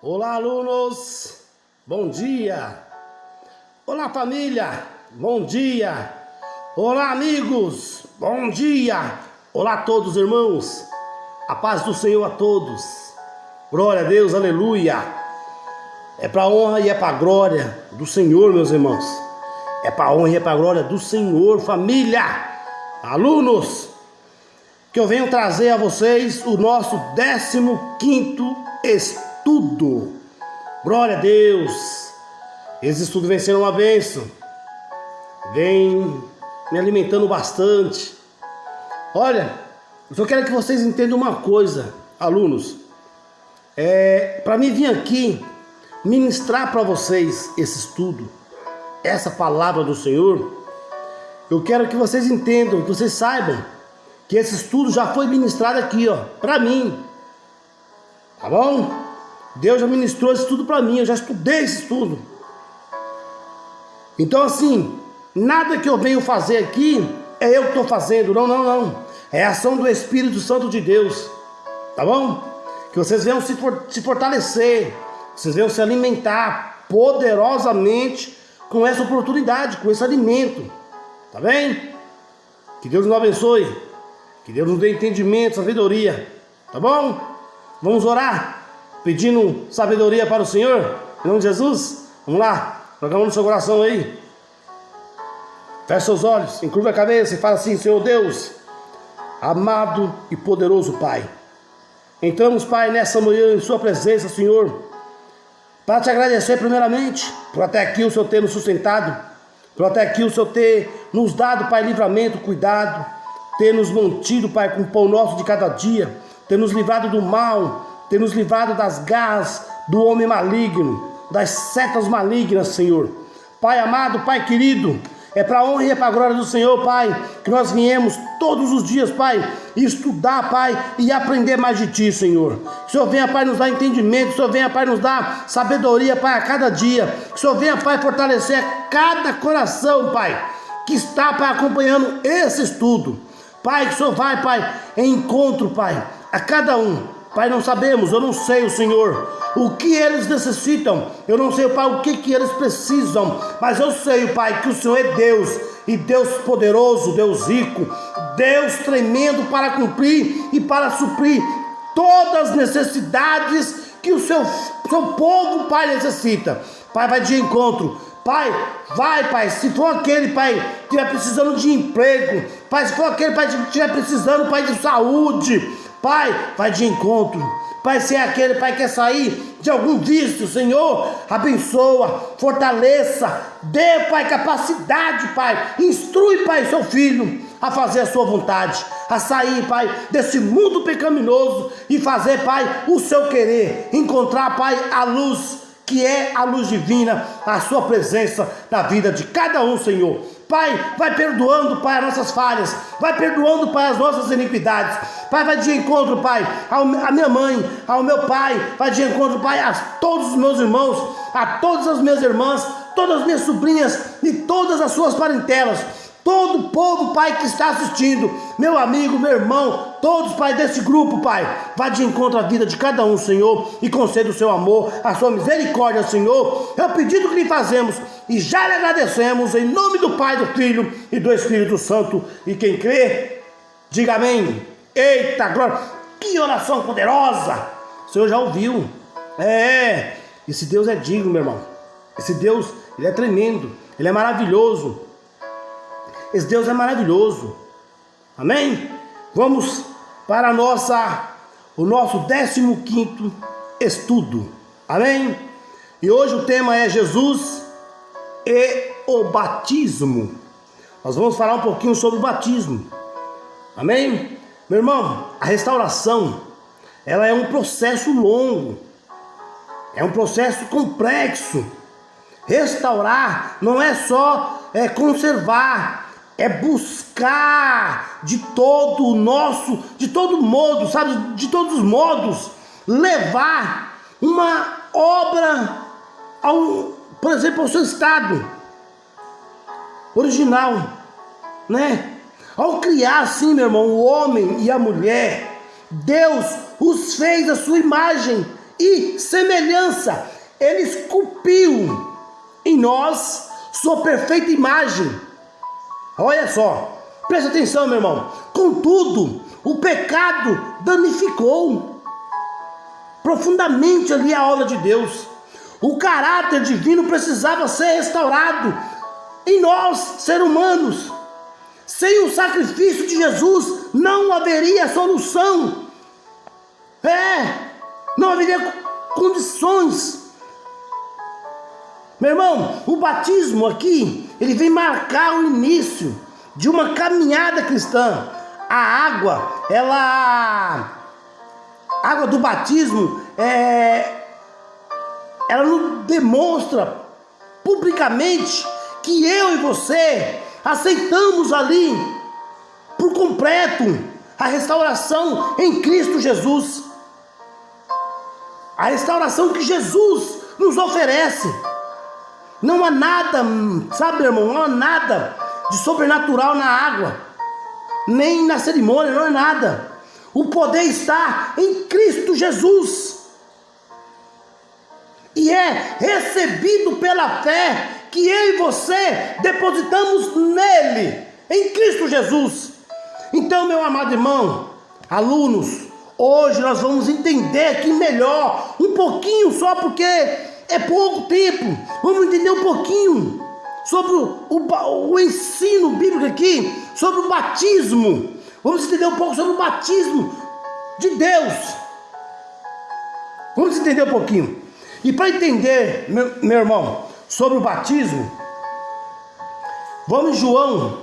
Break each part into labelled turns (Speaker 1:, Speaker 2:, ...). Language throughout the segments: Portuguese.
Speaker 1: Olá, alunos, bom dia. Olá, família, bom dia. Olá, amigos, bom dia. Olá a todos, irmãos, a paz do Senhor a todos. Glória a Deus, aleluia. É para a honra e é para a glória do Senhor, meus irmãos. É para a honra e é para a glória do Senhor, família, alunos, que eu venho trazer a vocês o nosso 15º estudo. Glória a Deus. Esse estudo vem sendo uma bênção, vem me alimentando bastante. Olha, eu só quero que vocês entendam uma coisa, alunos. Para mim vir aqui ministrar para vocês esse estudo, essa palavra do Senhor, eu quero que vocês entendam, que vocês saibam que esse estudo já foi ministrado aqui, para mim. Tá bom? Deus já ministrou esse estudo para mim, eu já estudei esse estudo. Então assim, nada que eu venho fazer aqui é eu que estou fazendo, não. É a ação do Espírito Santo de Deus, tá bom? Que vocês venham se fortalecer, vocês venham se alimentar poderosamente com essa oportunidade, com esse alimento, tá bem? Que Deus nos abençoe, que Deus nos dê entendimento, sabedoria, tá bom? Vamos orar, pedindo sabedoria para o Senhor, em nome de Jesus. Vamos lá, coloca a mão no seu coração aí. Feche seus olhos, encurva a cabeça e fala assim: Senhor Deus, amado e poderoso Pai, entramos, Pai, nessa manhã em sua presença, Senhor, para te agradecer primeiramente, por até aqui o Senhor ter nos sustentado, por até aqui o Senhor ter nos dado, Pai, livramento, cuidado, ter nos mantido, Pai, com o pão nosso de cada dia, ter nos livrado do mal, ter nos livrado das garras do homem maligno, das setas malignas, Senhor. Pai amado, Pai querido, é para a honra e é para a glória do Senhor, Pai, que nós viemos todos os dias, Pai, estudar, Pai, e aprender mais de Ti, Senhor. Que o Senhor venha, Pai, nos dar entendimento, que o Senhor venha, Pai, nos dar sabedoria, Pai, a cada dia. Que o Senhor venha, Pai, fortalecer cada coração, Pai, que está, Pai, acompanhando esse estudo. Pai, que o Senhor vai, Pai, em encontro, Pai, a cada um. Pai, não sabemos, eu não sei, o Senhor, o que eles necessitam. Eu não sei, Pai, o que eles precisam. Mas eu sei, Pai, que o Senhor é Deus, e Deus poderoso, Deus rico, Deus tremendo para cumprir e para suprir todas as necessidades que o seu povo, Pai, necessita. Pai, vai de encontro. Pai, vai, Pai, se for aquele, Pai, que estiver precisando de emprego, Pai, se for aquele, Pai, que estiver precisando, Pai, de saúde, Pai, vai de encontro. Pai, se é aquele, Pai, que quer sair de algum vício, Senhor, abençoa, fortaleça, dê, Pai, capacidade, Pai, instrui, Pai, seu filho a fazer a sua vontade, a sair, Pai, desse mundo pecaminoso e fazer, Pai, o seu querer, encontrar, Pai, a luz, que é a luz divina, a sua presença na vida de cada um, Senhor. Pai, vai perdoando, Pai, as nossas falhas, vai perdoando, Pai, as nossas iniquidades. Pai, vai de encontro, Pai, à minha mãe, ao meu pai, vai de encontro, Pai, a todos os meus irmãos, a todas as minhas irmãs, todas as minhas sobrinhas e todas as suas parentelas. Todo o povo, Pai, que está assistindo, meu amigo, meu irmão, todos, Pai, desse grupo, Pai, vá de encontro à vida de cada um, Senhor, e conceda o seu amor, a sua misericórdia, Senhor. É o pedido que lhe fazemos e já lhe agradecemos, em nome do Pai, do Filho e do Espírito Santo. E quem crê, diga amém. Eita glória, que oração poderosa! O Senhor já ouviu. Esse Deus é digno, meu irmão. Esse Deus, Ele é tremendo, Ele é maravilhoso. Esse Deus é maravilhoso. Amém? Vamos para o nosso 15º estudo. Amém? E hoje o tema é Jesus e o batismo. Nós vamos falar um pouquinho sobre o batismo. Amém? Meu irmão, a restauração, ela é um processo longo. É um processo complexo. Restaurar não é só conservar, é buscar de todo modo, sabe, de todos os modos, levar uma obra por exemplo, ao seu estado original, né? Ao criar assim, meu irmão, o homem e a mulher, Deus os fez à sua imagem e semelhança. Ele esculpiu em nós sua perfeita imagem. Olha só, presta atenção, meu irmão. Contudo, o pecado danificou profundamente ali a obra de Deus. O caráter divino precisava ser restaurado em nós, seres humanos. Sem o sacrifício de Jesus, não haveria solução. Não haveria condições. Meu irmão, o batismo aqui, ele vem marcar o início de uma caminhada cristã. A água do batismo, ela nos demonstra publicamente que eu e você aceitamos ali por completo a restauração em Cristo Jesus. A restauração que Jesus nos oferece. Não há nada, sabe, meu irmão, não há nada de sobrenatural na água, nem na cerimônia, não é nada. O poder está em Cristo Jesus. E é recebido pela fé que eu e você depositamos nele, em Cristo Jesus. Então, meu amado irmão, alunos, hoje nós vamos entender aqui melhor, um pouquinho só, porque é pouco tempo. Vamos entender um pouquinho sobre o ensino bíblico aqui, sobre o batismo. Vamos entender um pouco sobre o batismo de Deus. Vamos entender um pouquinho. E para entender, meu irmão, sobre o batismo, vamos em João,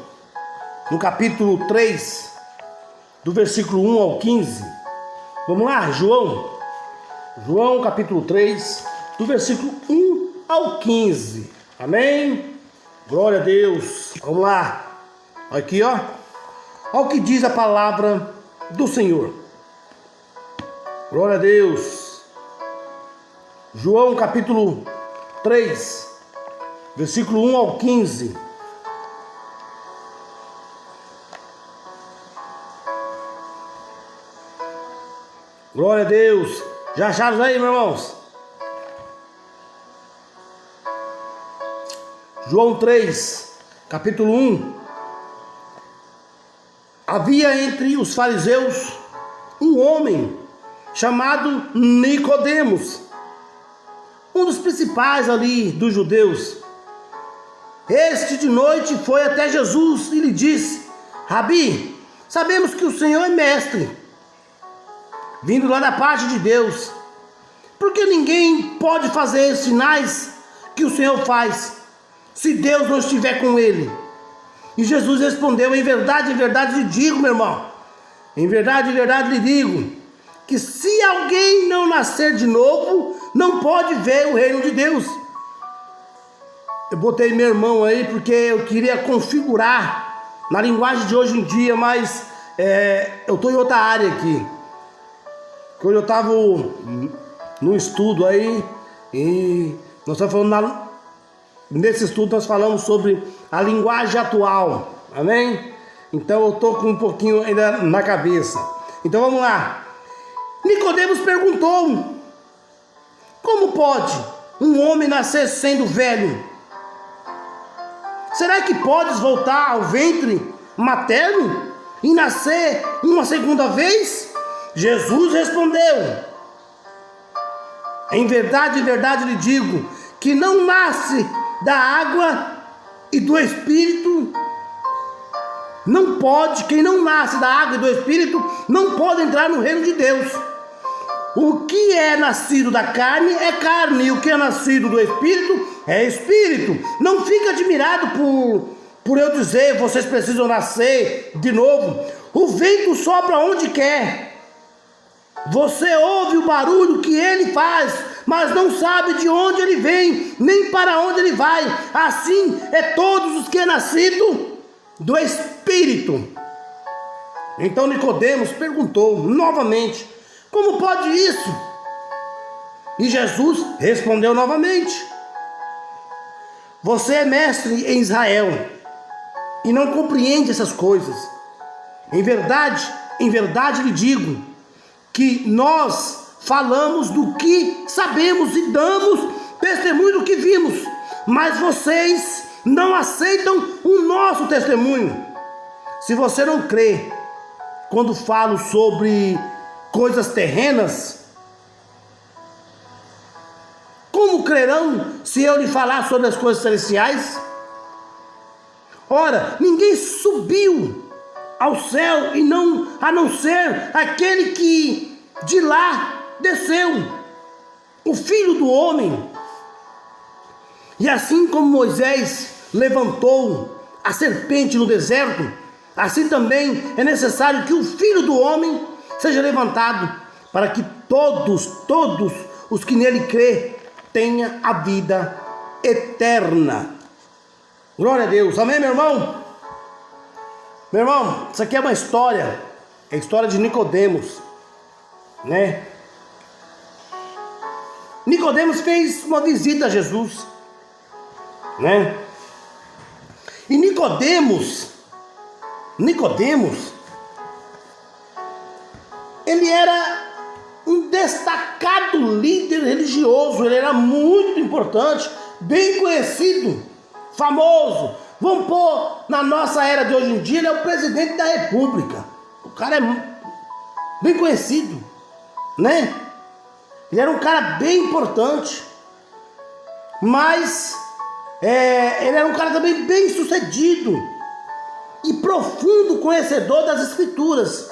Speaker 1: no capítulo 3, do versículo 1 ao 15. Vamos lá, João capítulo 3, do versículo 1 ao 15. Amém? Glória a Deus. Vamos lá. Aqui, ó. Olha o que diz a palavra do Senhor. Glória a Deus. João capítulo 3, versículo 1 ao 15. Glória a Deus. Já acharam aí, meus irmãos? João 3, capítulo 1. Havia entre os fariseus um homem chamado Nicodemos, um dos principais ali dos judeus. Este de noite foi até Jesus e lhe disse: Rabi, sabemos que o Senhor é mestre, vindo lá da parte de Deus, porque ninguém pode fazer os sinais que o Senhor faz, se Deus não estiver com ele. E Jesus respondeu: em verdade lhe digo, meu irmão, em verdade lhe digo, que se alguém não nascer de novo, não pode ver o reino de Deus. Eu botei meu irmão aí porque eu queria configurar na linguagem de hoje em dia, mas eu estou em outra área aqui. Quando eu estava no estudo aí, e nós estamos falando nesse estudo nós falamos sobre a linguagem atual, amém? Então eu estou com um pouquinho ainda na cabeça. Então vamos lá. Nicodemos perguntou: como pode um homem nascer sendo velho? Será que podes voltar ao ventre materno e nascer uma segunda vez? Jesus respondeu: em verdade lhe digo, que não nasce da água e do Espírito, não pode, quem não nasce da água e do Espírito, não pode entrar no reino de Deus. O que é nascido da carne é carne, e o que é nascido do Espírito é Espírito. Não fique admirado por eu dizer, vocês precisam nascer de novo. O vento sopra onde quer. Você ouve o barulho que ele faz, mas não sabe de onde ele vem, nem para onde ele vai. Assim é todos os que é nascido do Espírito. Então Nicodemos perguntou novamente: como pode isso? E Jesus respondeu novamente: você é mestre em Israel e não compreende essas coisas. Em verdade lhe digo, que nós falamos do que sabemos e damos testemunho do que vimos, mas vocês não aceitam o nosso testemunho. Se você não crê quando falo sobre coisas terrenas, como crerão se eu lhe falar sobre as coisas celestiais? Ora, ninguém subiu ao céu a não ser aquele que de lá desceu, o Filho do Homem. E assim como Moisés levantou a serpente no deserto, assim também é necessário que o Filho do Homem seja levantado, para que todos os que nele crê tenham a vida eterna. Glória a Deus. Amém, meu irmão? Meu irmão, isso aqui é uma história, é a história de Nicodemos, né? Nicodemos fez uma visita a Jesus, né? E Nicodemos, ele era um destacado líder religioso, ele era muito importante, bem conhecido, famoso. Vamos pôr na nossa era de hoje em dia, ele é o presidente da república. O cara é bem conhecido, né? Ele era um cara bem importante, mas ele era um cara também bem sucedido e profundo conhecedor das escrituras.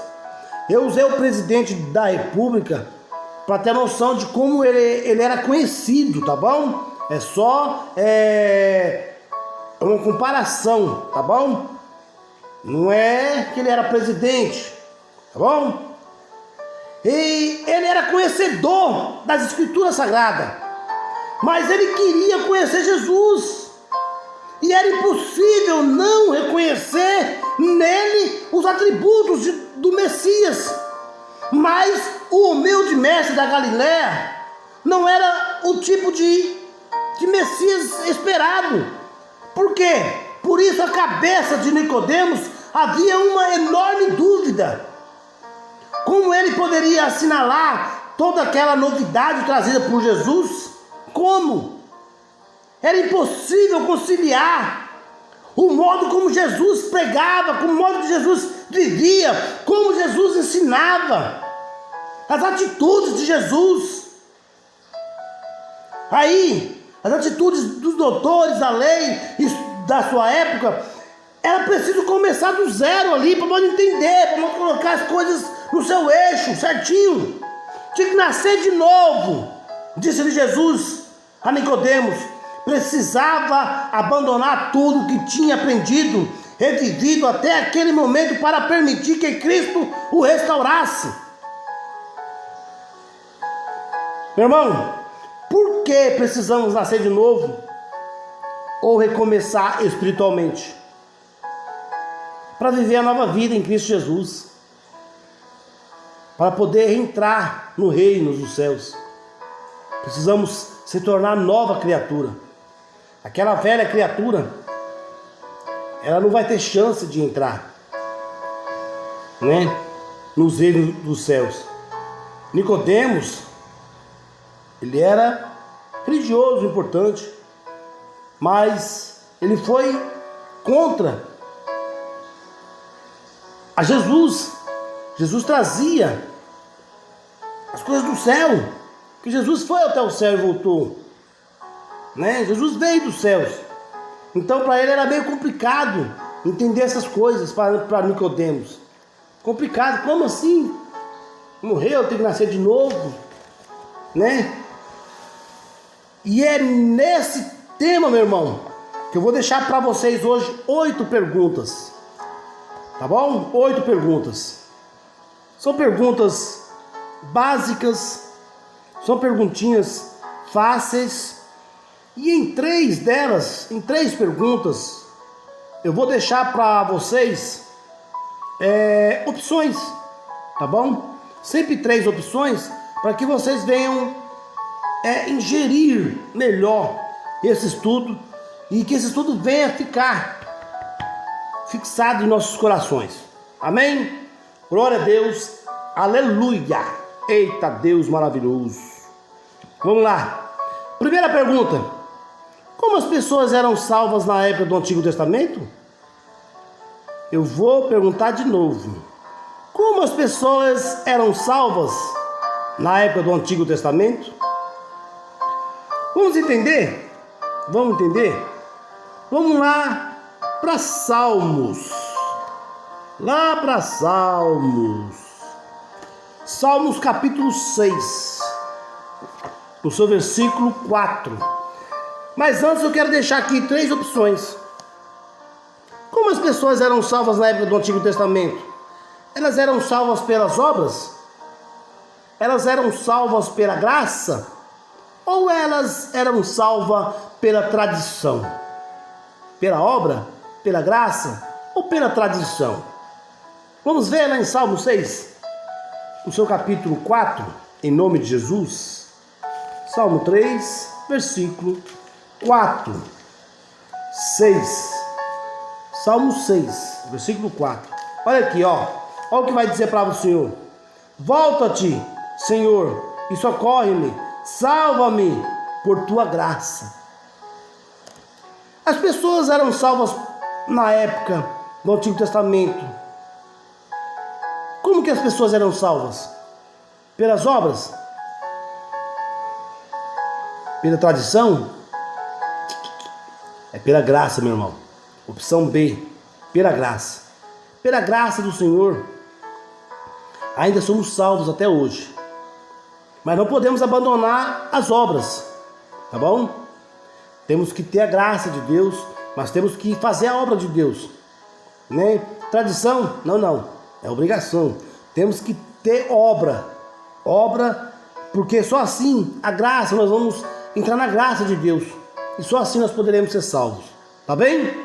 Speaker 1: Eu usei o presidente da república para ter noção de como ele era conhecido, tá bom? É só uma comparação, tá bom? Não é que ele era presidente, tá bom? E ele era conhecedor das escrituras sagradas, mas ele queria conhecer Jesus, e era impossível não reconhecer nele os atributos do Messias. Mas o humilde mestre da Galileia não era o tipo de Messias esperado. Por quê? Por isso a cabeça de Nicodemos havia uma enorme dúvida. Como ele poderia assinalar toda aquela novidade trazida por Jesus? Como? Era impossível conciliar o modo como Jesus pregava, com o modo que Jesus vivia, como Jesus ensinava, as atitudes de Jesus. Aí, as atitudes dos doutores da lei e da sua época, era preciso começar do zero ali, para nós entender, para nós colocar as coisas no seu eixo, certinho. Tinha que nascer de novo, disse-lhe Jesus a Nicodemos. Precisava abandonar tudo que tinha aprendido e vivido até aquele momento para permitir que Cristo o restaurasse. Meu irmão, por que precisamos nascer de novo ou recomeçar espiritualmente? Para viver a nova vida em Cristo Jesus, para poder entrar no reino dos céus. Precisamos se tornar nova criatura. Aquela velha criatura, ela não vai ter chance de entrar, né, nos reinos dos céus. Nicodemos, ele era religioso, importante, mas ele foi contra a Jesus. Jesus trazia as coisas do céu, que Jesus foi até o céu e voltou, né? Jesus veio dos céus. Então para ele era meio complicado entender essas coisas para Nicodemos. Complicado, como assim? Morreu, tem que nascer de novo, né? E é nesse tema, meu irmão, que eu vou deixar para vocês hoje 8 perguntas. Tá bom? 8 perguntas. São perguntas básicas, são perguntinhas fáceis. E em 3 delas, em 3 perguntas, eu vou deixar para vocês opções, tá bom? Sempre 3 opções, para que vocês venham ingerir melhor esse estudo, e que esse estudo venha ficar fixado em nossos corações. Amém? Glória a Deus. Aleluia. Eita Deus maravilhoso. Vamos lá. Primeira pergunta. Como as pessoas eram salvas na época do Antigo Testamento? Eu vou perguntar de novo. Como as pessoas eram salvas na época do Antigo Testamento? Vamos entender? Vamos entender? Vamos lá para Salmos. Lá para Salmos. Salmos capítulo 6. No seu versículo 4. Mas antes eu quero deixar aqui 3 opções. Como as pessoas eram salvas na época do Antigo Testamento? Elas eram salvas pelas obras? Elas eram salvas pela graça? Ou elas eram salvas pela tradição? Pela obra? Pela graça? Ou pela tradição? Vamos ver lá em Salmo 6, no seu capítulo 4, em nome de Jesus. Salmo 3, versículo 4. 6. Salmo 6, versículo 4. Olha aqui, ó. Olha o que vai dizer para o Senhor. Volta-te, Senhor, e socorre-me. Salva-me por tua graça. As pessoas eram salvas na época do Antigo Testamento. Como que as pessoas eram salvas? Pelas obras? Pela tradição? É pela graça, meu irmão. Opção B, pela graça. Pela graça do Senhor, ainda somos salvos até hoje. Mas não podemos abandonar as obras, tá bom? Temos que ter a graça de Deus, mas temos que fazer a obra de Deus, né? Tradição? Não, é obrigação. Temos que ter obra, porque só assim a graça, nós vamos entrar na graça de Deus, e só assim nós poderemos ser salvos, tá bem?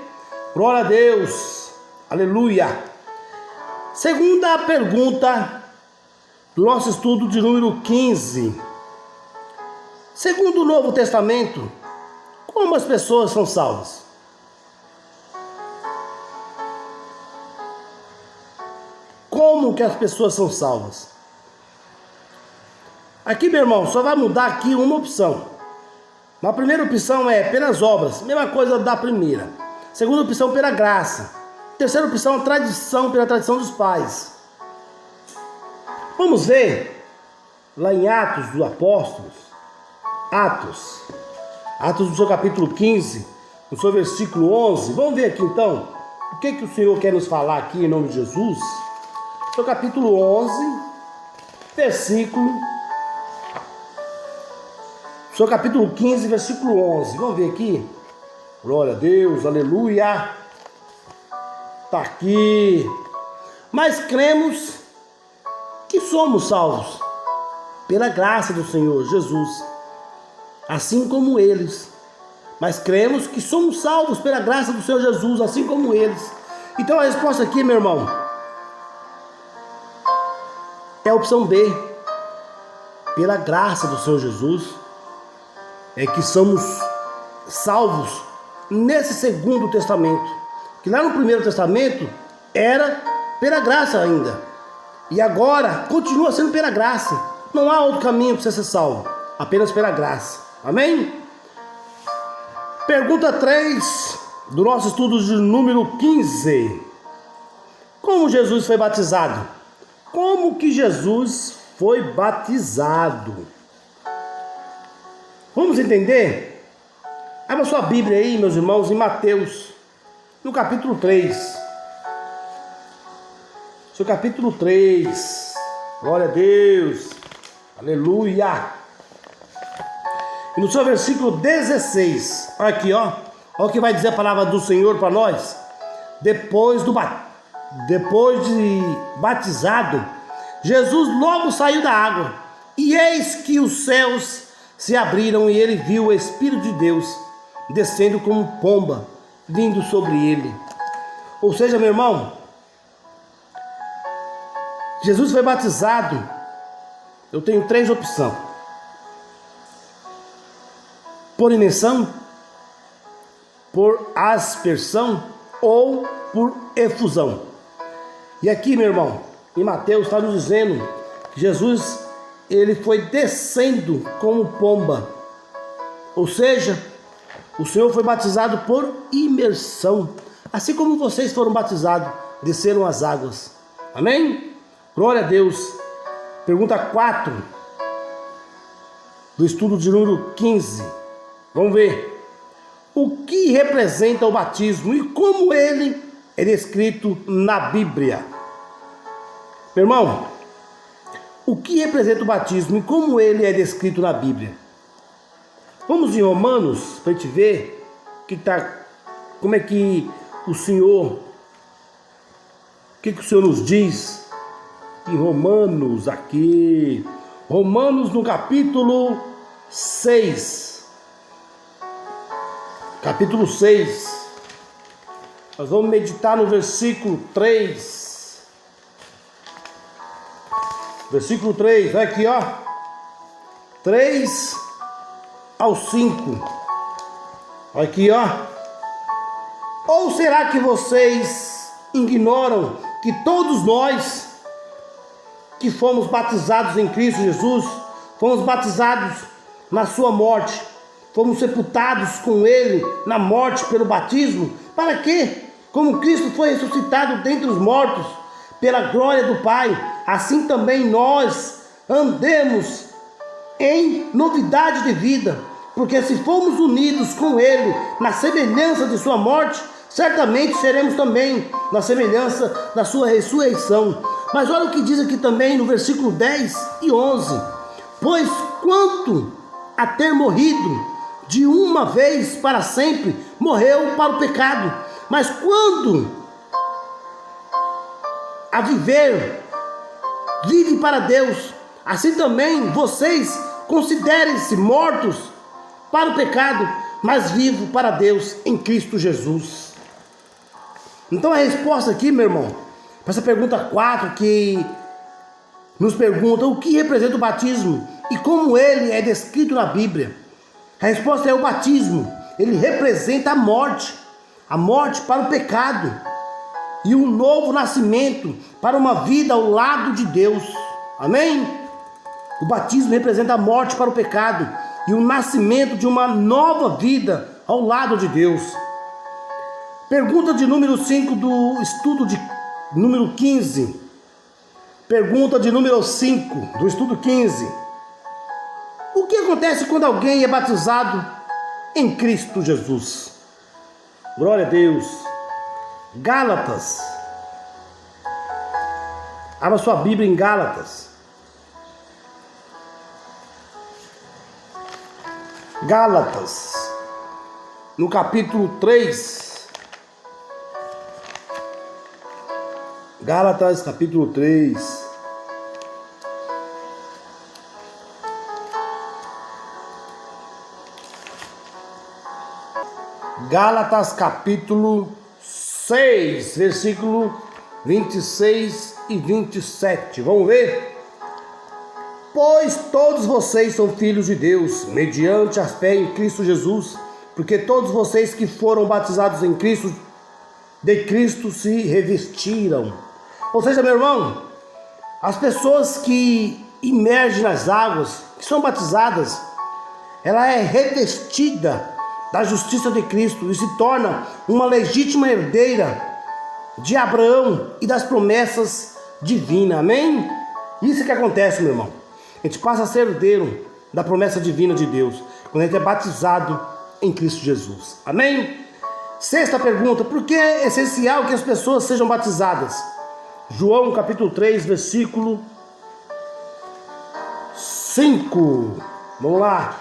Speaker 1: Glória a Deus, aleluia. Segunda pergunta do nosso estudo de número 15. Segundo o Novo Testamento, como as pessoas são salvas? Como que as pessoas são salvas? Aqui, meu irmão, só vai mudar aqui uma opção. A primeira opção é pelas obras, mesma coisa da primeira. Segunda opção, pela graça. Terceira opção, tradição, pela tradição dos pais. Vamos ver lá em Atos dos Apóstolos. Atos do seu capítulo 15, no seu versículo 11. Vamos ver aqui então o que o Senhor quer nos falar aqui em nome de Jesus. Seu capítulo 11, versículo. Seu capítulo 15, versículo 11. Vamos ver aqui. Glória a Deus, aleluia. Está aqui. Mas cremos que somos salvos pela graça do Senhor Jesus, assim como eles. Mas cremos que somos salvos pela graça do Senhor Jesus, assim como eles. Então a resposta aqui, meu irmão, é a opção B. Pela graça do Senhor Jesus é que somos salvos nesse segundo testamento. Que lá no primeiro testamento era pela graça ainda. E agora continua sendo pela graça. Não há outro caminho para você ser salvo, apenas pela graça. Amém? Pergunta 3 do nosso estudo de número 15. Como Jesus foi batizado? Como que Jesus foi batizado? Vamos entender? Abra sua Bíblia aí, meus irmãos, em Mateus, no capítulo 3. Seu capítulo 3. Glória a Deus. Aleluia. E no seu versículo 16. Olha aqui, ó. Olha o que vai dizer a palavra do Senhor para nós. Depois de batizado, Jesus logo saiu da água. E eis que os céus se abriram e ele viu o Espírito de Deus descendo como pomba, vindo sobre ele. Ou seja, meu irmão, Jesus foi batizado. Eu tenho 3 opções: por imersão, por aspersão ou por efusão. E aqui, meu irmão, em Mateus está nos dizendo que Jesus ele foi descendo como pomba. Ou seja, o Senhor foi batizado por imersão. Assim como vocês foram batizados, desceram as águas. Amém? Glória a Deus. Pergunta 4 do estudo de número 15. Vamos ver. O que representa o batismo e como ele é descrito na Bíblia? Meu irmão, o que representa o batismo e como ele é descrito na Bíblia? Vamos em Romanos para a gente ver como é que o Senhor nos diz em Romanos aqui. Romanos no capítulo 6. Capítulo 6. Nós vamos meditar no versículo 3. Versículo 3, vai aqui, ó. 3 ao 5. Aqui, ó. Ou será que vocês ignoram que todos nós que fomos batizados em Cristo Jesus, fomos batizados na sua morte, fomos sepultados com ele na morte pelo batismo? Para que, como Cristo foi ressuscitado dentre os mortos pela glória do Pai, assim também nós andemos em novidade de vida. Porque se formos unidos com ele na semelhança de sua morte, certamente seremos também na semelhança da sua ressurreição. Mas olha o que diz aqui também no versículo 10 e 11. Pois quanto a ter morrido de uma vez para sempre, morreu para o pecado. Mas quando a viver, vive para Deus. Assim também vocês considerem-se mortos para o pecado, mas vivos para Deus em Cristo Jesus. Então a resposta aqui, meu irmão, para essa pergunta 4 que nos pergunta o que representa o batismo e como ele é descrito na Bíblia. A resposta é o batismo. Ele representa a morte para o pecado e um novo nascimento para uma vida ao lado de Deus. Amém? O batismo representa a morte para o pecado e o nascimento de uma nova vida ao lado de Deus. Pergunta de número 5 do estudo de número 15. Pergunta de número 5 do estudo 15. O que acontece quando alguém é batizado em Cristo Jesus? Glória a Deus. Gálatas. Abra sua Bíblia em Gálatas. Gálatas, no capítulo 3. Gálatas, capítulo 3. Gálatas, capítulo 6, versículo 26 e 27. Vamos ver? Pois todos vocês são filhos de Deus, mediante a fé em Cristo Jesus, porque todos vocês que foram batizados em Cristo, de Cristo se revestiram. Ou seja, meu irmão, as pessoas que imergem nas águas, que são batizadas, ela é revestida da justiça de Cristo e se torna uma legítima herdeira de Abraão e das promessas divinas. Amém? Isso que acontece, meu irmão. A gente passa a ser herdeiro da promessa divina de Deus quando a gente é batizado em Cristo Jesus. Amém? Sexta pergunta: por que é essencial que as pessoas sejam batizadas? João capítulo 3, versículo 5. Vamos lá.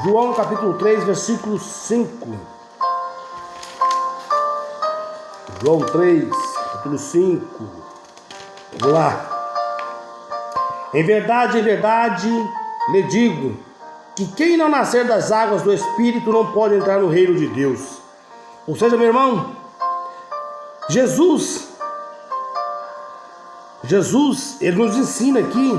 Speaker 1: João capítulo 3, versículo 5. João 3, capítulo 5. Vamos lá. Em verdade, lhe digo que quem não nascer das águas do Espírito não pode entrar no reino de Deus. Ou seja, meu irmão, Jesus, ele nos ensina aqui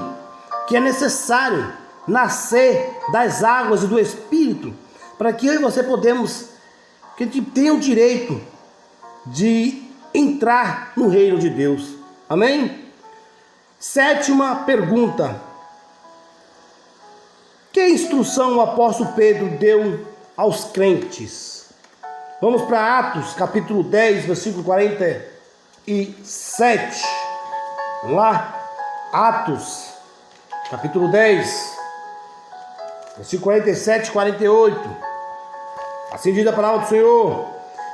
Speaker 1: que é necessário nascer das águas e do Espírito para que eu e você que a gente tenha o direito de entrar no reino de Deus. Amém? Sétima pergunta: Que instrução o apóstolo Pedro deu aos crentes? Vamos para Atos, capítulo 10, versículo 47. Vamos lá. Atos, capítulo 10, versículo 47 e 48. Assim diz a palavra do Senhor.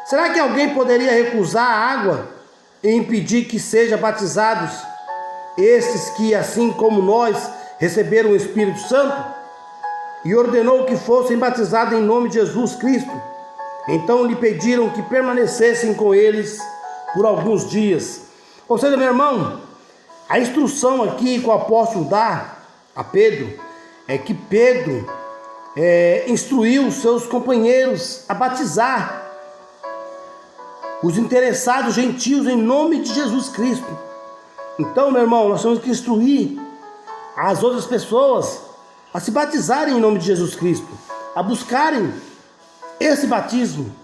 Speaker 1: Será que alguém poderia recusar a água e impedir que sejam batizados estes que, assim como nós, receberam o Espírito Santo? E ordenou que fossem batizados em nome de Jesus Cristo. Então lhe pediram que permanecessem com eles por alguns dias. Ou seja, meu irmão, a instrução aqui que o apóstolo dá a Pedro é que Pedro instruiu seus companheiros a batizar os interessados gentios em nome de Jesus Cristo. Então, meu irmão, nós temos que instruir as outras pessoas a se batizarem em nome de Jesus Cristo, a buscarem esse batismo,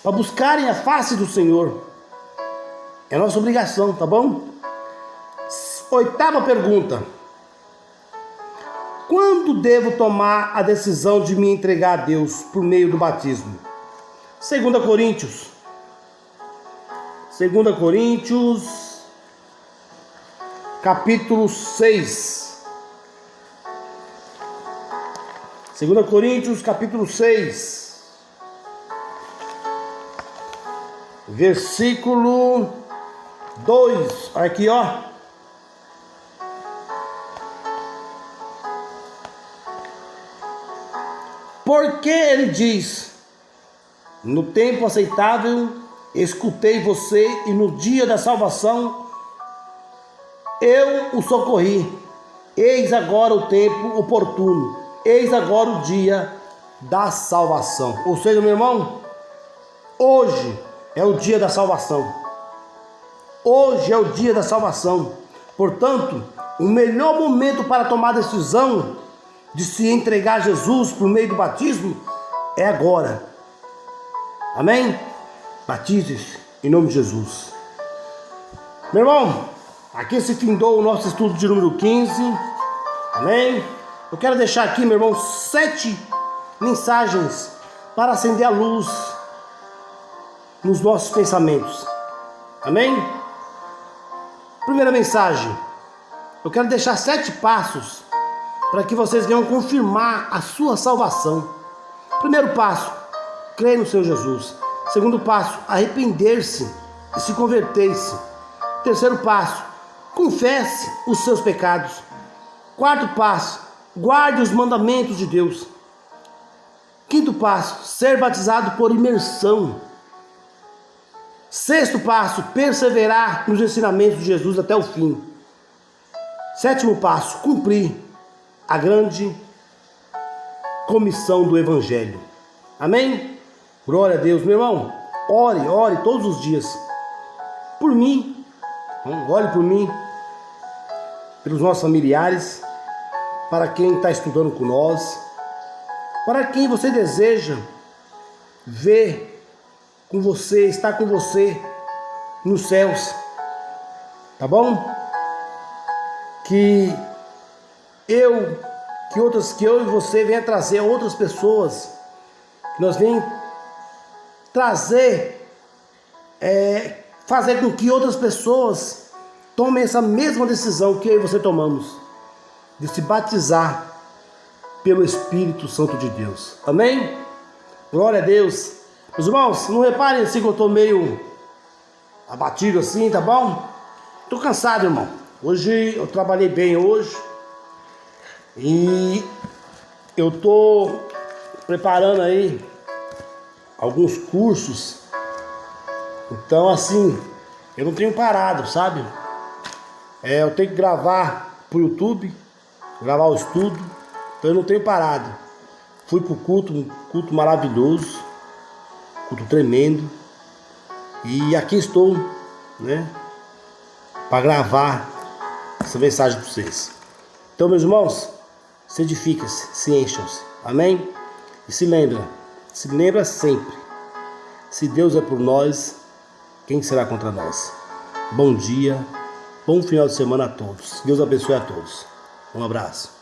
Speaker 1: a buscarem a face do Senhor. É nossa obrigação, tá bom? 8ª pergunta: quando devo tomar a decisão de me entregar a Deus por meio do batismo? 2 Coríntios, capítulo 6. 2 Coríntios, capítulo 6, versículo 2. Aqui, ó. Porque ele diz: no tempo aceitável escutei você, e no dia da salvação eu o socorri. Eis agora o tempo oportuno, eis agora o dia da salvação. Ou seja, meu irmão, hoje é o dia da salvação. Hoje é o dia da salvação. Portanto, o melhor momento para tomar a decisão de se entregar a Jesus por meio do batismo é agora. Amém? Batize-se em nome de Jesus. Meu irmão, aqui se findou o nosso estudo de número 15. Amém? Eu quero deixar aqui, meu irmão, 7 mensagens para acender a luz nos nossos pensamentos. Amém? Primeira mensagem: eu quero deixar 7 passos para que vocês venham confirmar a sua salvação. Primeiro passo: crer no Senhor Jesus. Segundo passo: arrepender-se e se converter-se. Terceiro passo: confesse os seus pecados. Quarto passo: guarde os mandamentos de Deus. Quinto passo: ser batizado por imersão. Sexto passo: perseverar nos ensinamentos de Jesus até o fim. Sétimo passo: cumprir a grande comissão do Evangelho. Amém? Glória a Deus, meu irmão. Ore todos os dias por mim. Ore por mim, pelos nossos familiares, para quem está estudando com nós, para quem você deseja ver com você, estar com você nos céus. Tá bom? Que eu e você venha trazer outras pessoas, que nós venhamos trazer, fazer com que outras pessoas tomem essa mesma decisão que eu e você tomamos, de se batizar pelo Espírito Santo de Deus. Amém? Glória a Deus. Meus irmãos, não reparem assim que eu estou meio abatido assim, tá bom? Estou cansado, irmão. Hoje eu trabalhei bem hoje. E eu estou preparando aí alguns cursos. Então, assim, eu não tenho parado, sabe? Eu tenho que gravar pro YouTube, gravar o estudo. Então eu não tenho parado. Fui pro culto, um culto maravilhoso, culto tremendo. E aqui estou, né, para gravar essa mensagem para vocês. Então, meus irmãos, se edifiquem-se, se encham-se. Amém? E se lembra sempre: se Deus é por nós, quem será contra nós? Bom dia, bom final de semana a todos. Deus abençoe a todos. Um abraço.